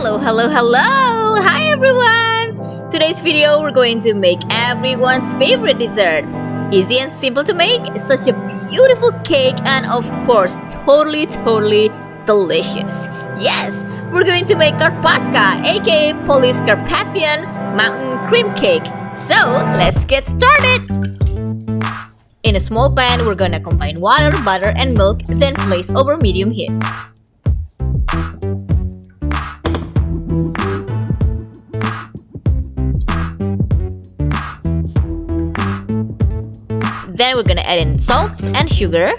Hello, hello, hello! Hi everyone! Today's video we're going to make everyone's favorite dessert. Easy and simple to make, such a beautiful cake and of course totally delicious. Yes, we're going to make Karpatka, aka Polish Carpathian mountain cream cake. So let's get started! In a small pan, we're gonna combine water, butter, and milk, then place over medium heat. Then we're gonna add in salt and sugar.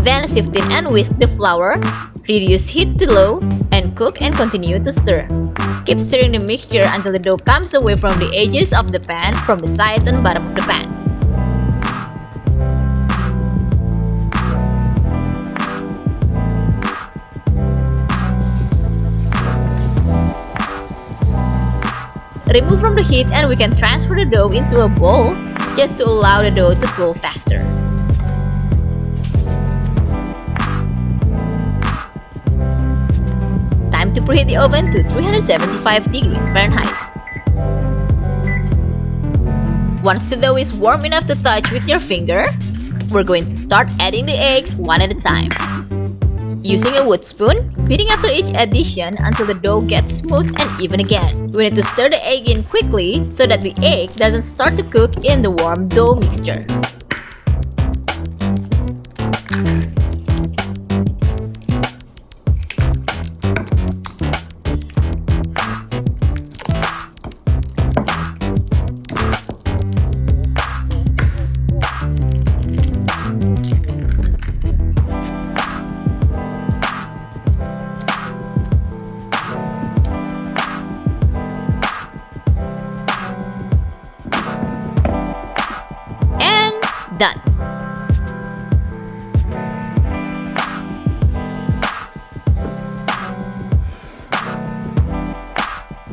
Then sift in and whisk the flour. Reduce heat to low and cook and continue to stir. Keep stirring the mixture until the dough comes away from the edges of the pan, from the sides and bottom of the pan. Remove from the heat and we can transfer the dough into a bowl just to allow the dough to cool faster. Time to preheat the oven to 375 degrees Fahrenheit. Once the dough is warm enough to touch with your finger, we're going to start adding the eggs one at a time. Using a wood spoon, beating after each addition until the dough gets smooth and even again. We need to stir the egg in quickly so that the egg doesn't start to cook in the warm dough mixture. Done.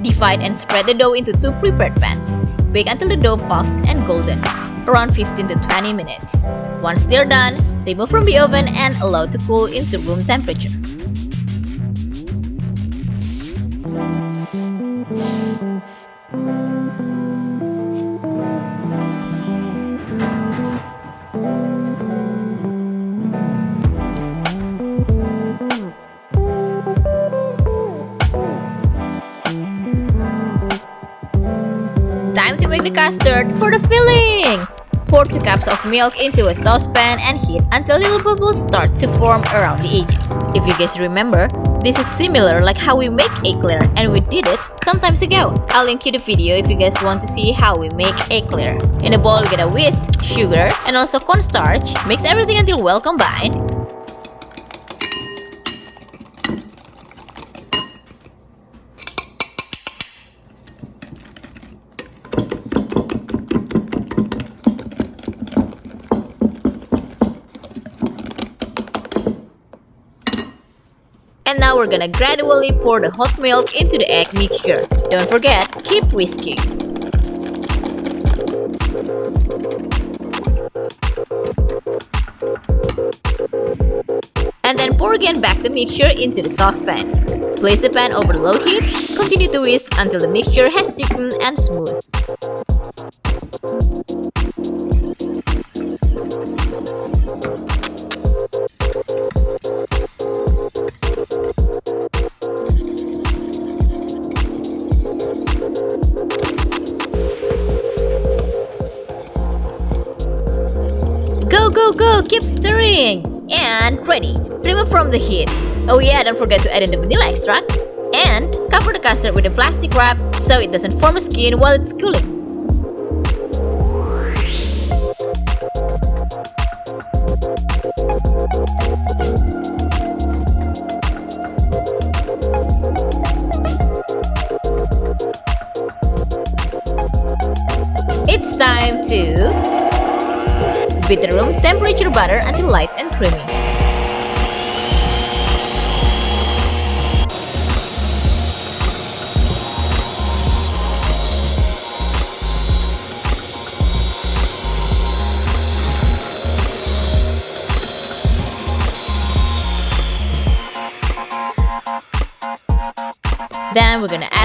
Divide and spread the dough into two prepared pans. Bake until the dough puffed and golden, around 15 to 20 minutes. Once they're done, remove from the oven and allow to cool into room temperature. Time to make the custard for the filling! Pour 2 cups of milk into a saucepan and heat until little bubbles start to form around the edges. If you guys remember, this is similar like how we make eclair and we did it some times ago. I'll link you the video if you guys want to see how we make eclair. In a bowl, we're gonna whisk sugar and also cornstarch. Mix everything until well combined. And now we're gonna gradually pour the hot milk into the egg mixture. Don't forget, keep whisking. And then pour again back the mixture into the saucepan. Place the pan over low heat. Continue to whisk until the mixture has thickened and smooth. Go! Keep stirring! And ready! Remove from the heat. Oh yeah, don't forget to add in the vanilla extract. And cover the custard with a plastic wrap so it doesn't form a skin while it's cooling. It's time to beat the room temperature butter until light and creamy.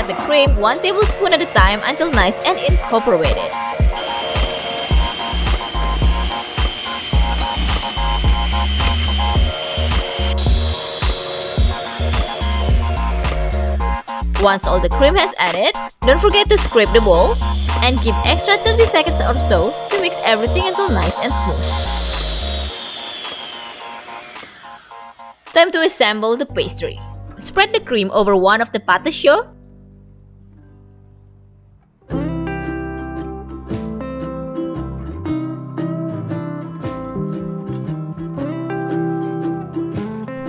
add the cream 1 tablespoon at a time until nice and incorporated. Once all the cream has added, don't forget to scrape the bowl and give extra 30 seconds or so to mix everything until nice and smooth. Time to assemble the pastry. Spread the cream over one of the pâte chaud.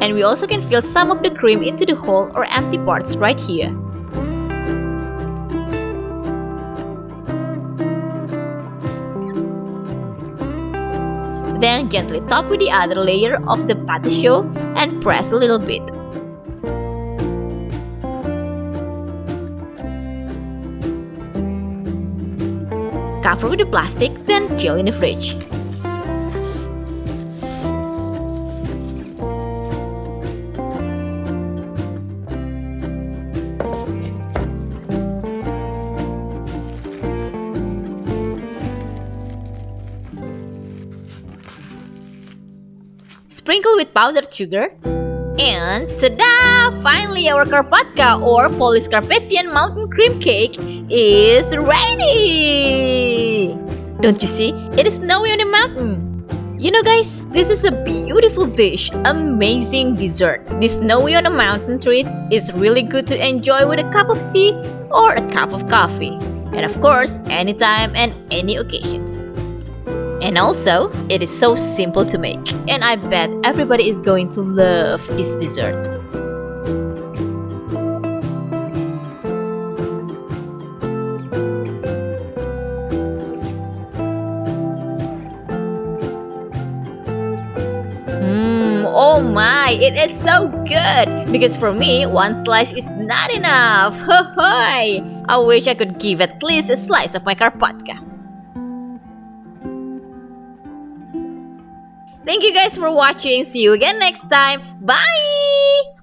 And we also can fill some of the cream into the hole or empty parts right here. Then gently top with the other layer of the pâte chaud and press a little bit. Cover with the plastic, then chill in the fridge. Sprinkle with powdered sugar, and tada! Finally, our Karpatka or Polish Carpathian mountain cream cake is ready! Don't you see? It is snowy on the mountain. You know guys, this is a beautiful dish, amazing dessert. This snowy on a mountain treat is really good to enjoy with a cup of tea or a cup of coffee. And of course, anytime and any occasions. And also, it is so simple to make, and I bet everybody is going to love this dessert. Oh my, it is so good! Because for me, one slice is not enough! I wish I could give at least a slice of my Karpatka. Thank you guys for watching. See you again next time. Bye!